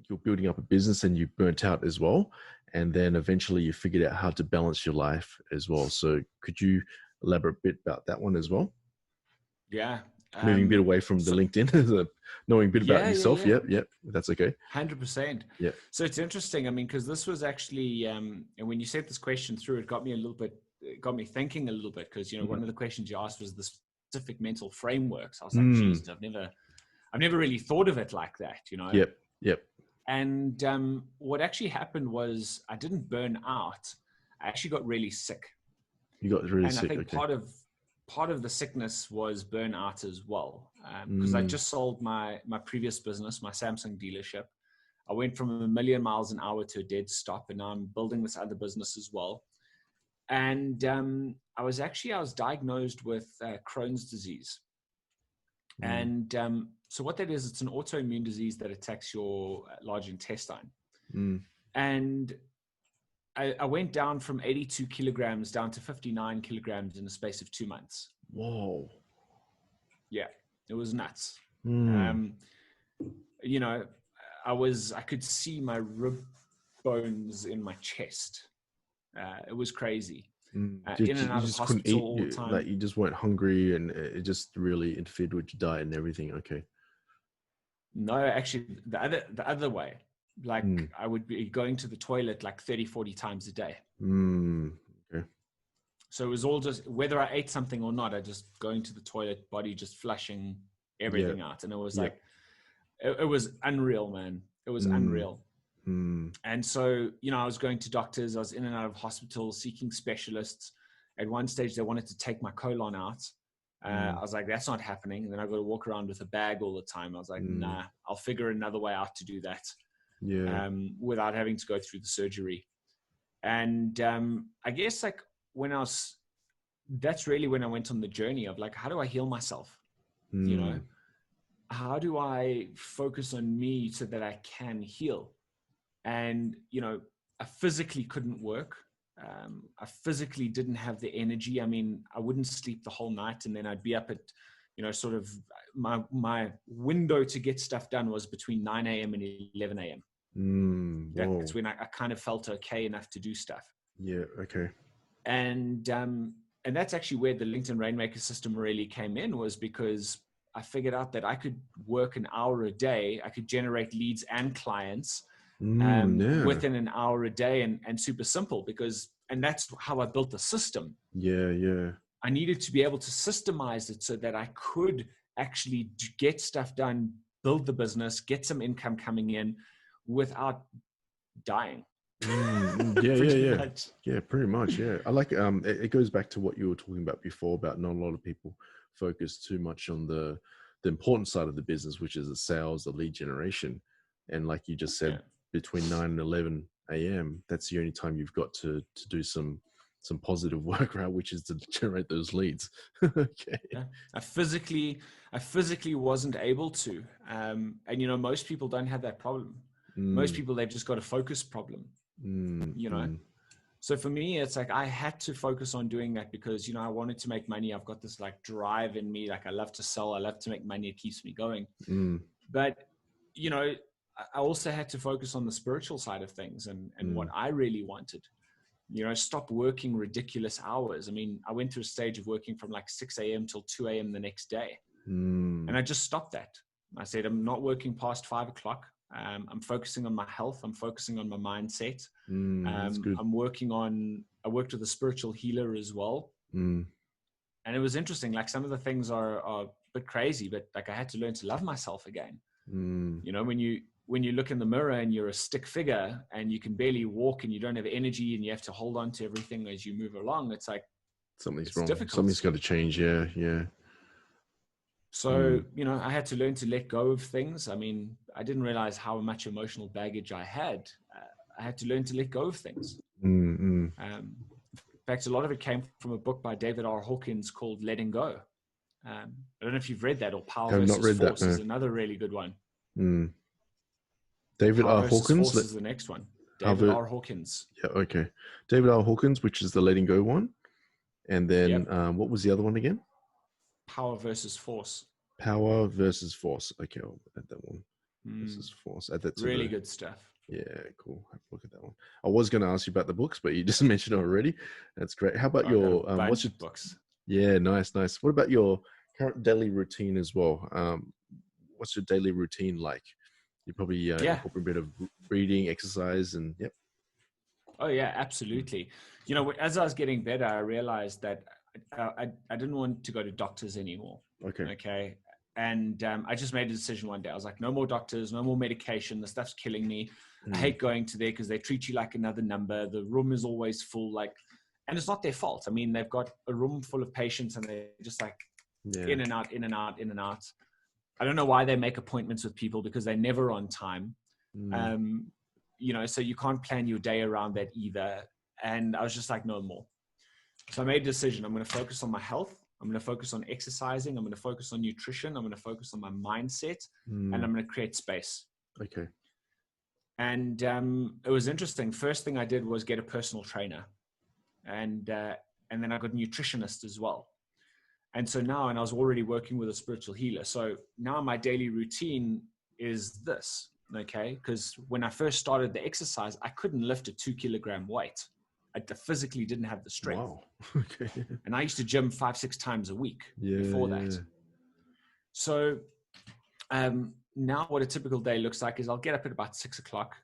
you're building up a business and you burnt out as well. And then eventually you figured out how to balance your life as well. So could you elaborate a bit about that one as well? Yeah. Moving a bit away from the LinkedIn, knowing a bit about yourself. Yep. That's okay. 100%. Yeah. So it's interesting. I mean, because this was actually, and when you sent this question through, it got me thinking a little bit, because, one of the questions you asked was the specific mental frameworks. I was like, geez, I've never really thought of it like that, Yep. And what actually happened was I didn't burn out. I actually got really sick. You got really sick. And I think part of the sickness was burnout as well, because I just sold my previous business, my Samsung dealership. I went from 1 million miles an hour to a dead stop, and now I'm building this other business as well. And I was diagnosed with Crohn's disease. And so what that is, it's an autoimmune disease that attacks your large intestine. And I went down from 82 kilograms down to 59 kilograms in the space of 2 months. Whoa. Yeah, it was nuts. I could see my rib bones in my chest. It was crazy. In and out of hospital all the time. Like you just weren't hungry, and it just really interfered with your diet and everything. Okay. No, actually, the other way. Like I would be going to the toilet like 30, 40 times a day. Okay. So it was all just, whether I ate something or not, I just going to the toilet, body just flushing everything out. And it was like, it was unreal, man. It was unreal. And so, I was going to doctors, I was in and out of hospitals, seeking specialists. At one stage, they wanted to take my colon out. I was like, that's not happening. And then I got to walk around with a bag all the time. I was like, nah, I'll figure another way out to do that. Without having to go through the surgery. And I guess like that's really when I went on the journey of like, how do I heal myself? How do I focus on me so that I can heal? And, I physically couldn't work. I physically didn't have the energy. I mean, I wouldn't sleep the whole night, and then I'd be up at, sort of my window to get stuff done was between 9 a.m. and 11 a.m. That's when I kind of felt okay enough to do stuff. Yeah. Okay. And that's actually where the LinkedIn Rainmaker system really came in, was because I figured out that I could work an hour a day. I could generate leads and clients within an hour a day, and super simple, and that's how I built the system. Yeah. I needed to be able to systemize it so that I could actually get stuff done, build the business, get some income coming in without dying. Yeah, pretty much. Yeah. I like, it goes back to what you were talking about before, about not a lot of people focus too much on the important side of the business, which is the sales, the lead generation. And like you just said, between 9 and 11 a.m., that's the only time you've got to do some positive work, right? Which is to generate those leads. Okay. Yeah. I physically wasn't able to. And, most people don't have that problem. Most people, they've just got a focus problem, So for me, it's like, I had to focus on doing that because, I wanted to make money. I've got this like drive in me. Like I love to sell. I love to make money. It keeps me going. But, I also had to focus on the spiritual side of things and what I really wanted. Stop working ridiculous hours. I mean, I went through a stage of working from like 6 a.m. till 2 a.m. the next day. And I just stopped that. I said, I'm not working past 5 o'clock. I'm focusing on my health. I'm focusing on my mindset. I worked with a spiritual healer as well. And it was interesting. Like some of the things are a bit crazy, but like I had to learn to love myself again. When you look in the mirror and you're a stick figure and you can barely walk and you don't have energy and you have to hold on to everything as you move along, it's like something's wrong. Difficult. Something's got to change. Yeah. So, I had to learn to let go of things. I mean, I didn't realize how much emotional baggage I had. I had to learn to let go of things. In fact, a lot of it came from a book by David R. Hawkins called Letting Go. I don't know if you've read that, or Power versus Force is another really good one. David R. Hawkins is the next one. David R. Hawkins. Yeah, okay. David R. Hawkins, which is the Letting Go one. And then what was the other one again? Power versus Force. Power versus Force. Okay, I'll add that one. Versus Force. Add that to really good stuff. Yeah, cool. Have a look at that one. I was going to ask you about the books, but you just mentioned it already. That's great. How about your what's your books? Yeah, nice. What about your current daily routine as well? What's your daily routine like? You probably incorporate a bit of reading, exercise, and yep. Oh yeah, absolutely. You know, as I was getting better, I realized that I didn't want to go to doctors anymore. Okay. And I just made a decision one day. I was like, no more doctors, no more medication. The stuff's killing me. I hate going to there because they treat you like another number. The room is always full. And it's not their fault. I mean, they've got a room full of patients and they're just like in and out, in and out, in and out. I don't know why they make appointments with people because they're never on time. You know, so you can't plan your day around that either. And I was just like, no more. So I made a decision. I'm going to focus on my health. I'm going to focus on exercising. I'm going to focus on nutrition. I'm going to focus on my mindset, and I'm going to create space. Okay. And it was interesting. First thing I did was get a personal trainer, and then I got a nutritionist as well. And so now, and I was already working with a spiritual healer. So now my daily routine is this, okay? Because when I first started the exercise, I couldn't lift a 2-kilogram weight. I physically didn't have the strength. Wow. Okay. And I used to gym 5-6 times a week before that. So now what a typical day looks like is I'll get up at about 6 o'clock.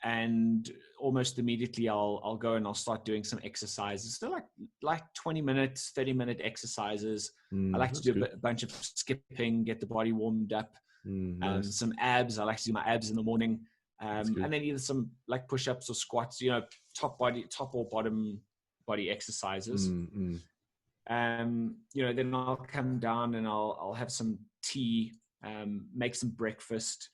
And almost immediately I'll go and I'll start doing some exercises. They're like 20 minutes, 30-minute exercises. I like to do a bunch of skipping, get the body warmed up. Nice. Some abs. I like to do my abs in the morning. And then either some like push-ups or squats, you know, top or bottom body exercises. Mm-hmm. You know, then I'll come down and I'll have some tea, make some breakfast,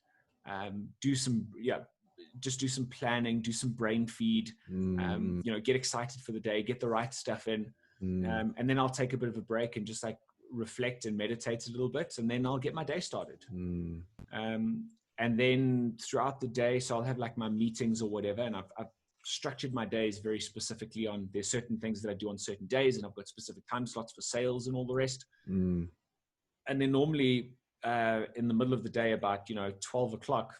just do some planning, do some brain feed, you know, get excited for the day, get the right stuff in. And then I'll take a bit of a break and just like reflect and meditate a little bit. And then I'll get my day started. And then throughout the day, so I'll have like my meetings or whatever. And I've structured my days very specifically on, there's certain things that I do on certain days, and I've got specific time slots for sales and all the rest. And then normally in the middle of the day, about, 12 o'clock,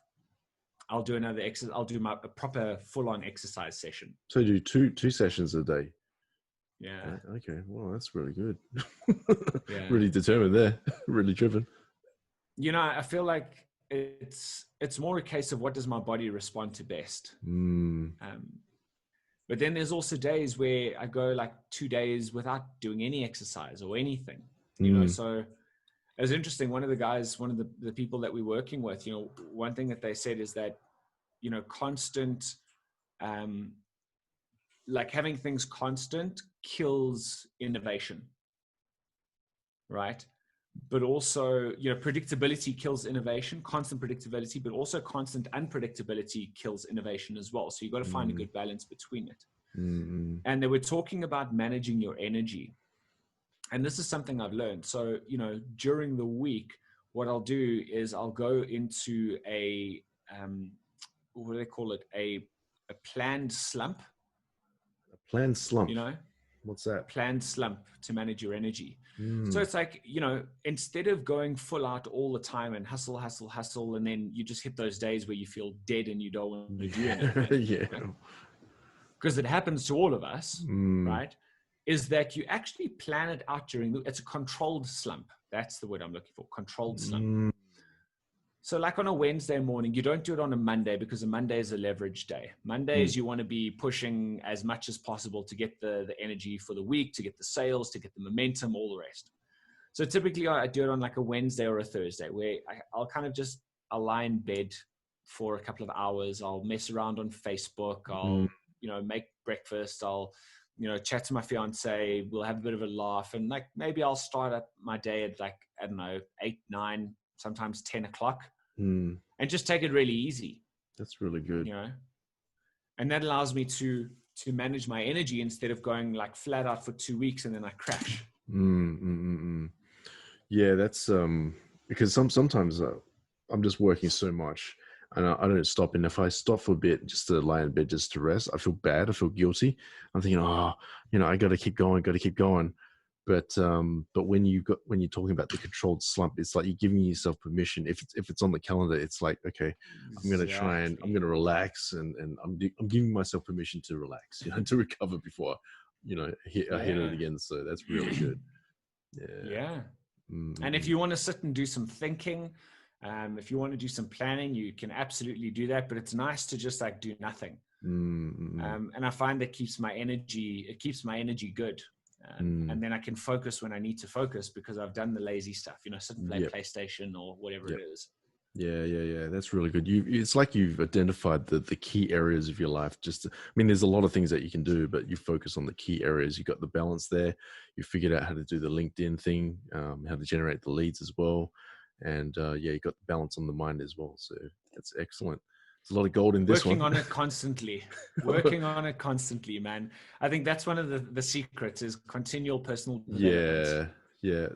I'll do another exercise. I'll do a proper full-on exercise session. So you do two sessions a day? Yeah. Okay. Well, that's really good. Yeah. Really determined there. Really driven. I feel like it's more a case of what does my body respond to best. But then there's also days where I go like 2 days without doing any exercise or anything, so it was interesting. One of the people that we're working with, one thing that they said is that, constant, like having things constant kills innovation. Right. But also, predictability kills innovation, constant predictability, but also constant unpredictability kills innovation as well. So you've got to find a good balance between it. And they were talking about managing your energy. And this is something I've learned. So, during the week, what I'll do is I'll go into a, what do they call it? A planned slump. A planned slump? What's that? Planned slump to manage your energy. So it's like, instead of going full out all the time and hustle, and then you just hit those days where you feel dead and you don't want to do anything. Yeah. Because it happens to all of us, right? Is that you actually plan it out it's a controlled slump. That's the word I'm looking for, controlled slump. So like on a Wednesday morning, you don't do it on a Monday because a Monday is a leverage day. Mondays, you want to be pushing as much as possible to get the energy for the week, to get the sales, to get the momentum, all the rest. So typically I do it on like a Wednesday or a Thursday where I'll kind of just lie in bed for a couple of hours. I'll mess around on Facebook. I'll, make breakfast. I'll, chat to my fiance. We'll have a bit of a laugh. And like, maybe I'll start up my day at like, I don't know, 8, 9, sometimes 10 o'clock. And just take it really easy. That's really good. And that allows me to manage my energy instead of going like flat out for 2 weeks and then I crash. Yeah, that's because sometimes I'm just working so much and I don't stop. And if I stop for a bit just to lie in bed, just to rest, I feel bad. I feel guilty. I'm thinking, I got to keep going. But when you're talking about the controlled slump, it's like you're giving yourself permission. If it's on the calendar, it's like, okay, I'm going to try and I'm going to relax, and I'm giving myself permission to relax, to recover before, I hit it again. So that's really good. Yeah. And if you want to sit and do some thinking, if you want to do some planning, you can absolutely do that. But it's nice to just like do nothing. And I find that keeps my energy good. And then I can focus when I need to focus because I've done the lazy stuff, sit and play PlayStation or whatever it is. Yeah. That's really good. It's like you've identified the key areas of your life. There's a lot of things that you can do, but you focus on the key areas. You got the balance there. You figured out how to do the LinkedIn thing, how to generate the leads as well. And you got the balance on the mind as well. So that's excellent. There's a lot of gold in this Working one. on it constantly, man. I think that's one of the secrets is continual personal development. Yeah.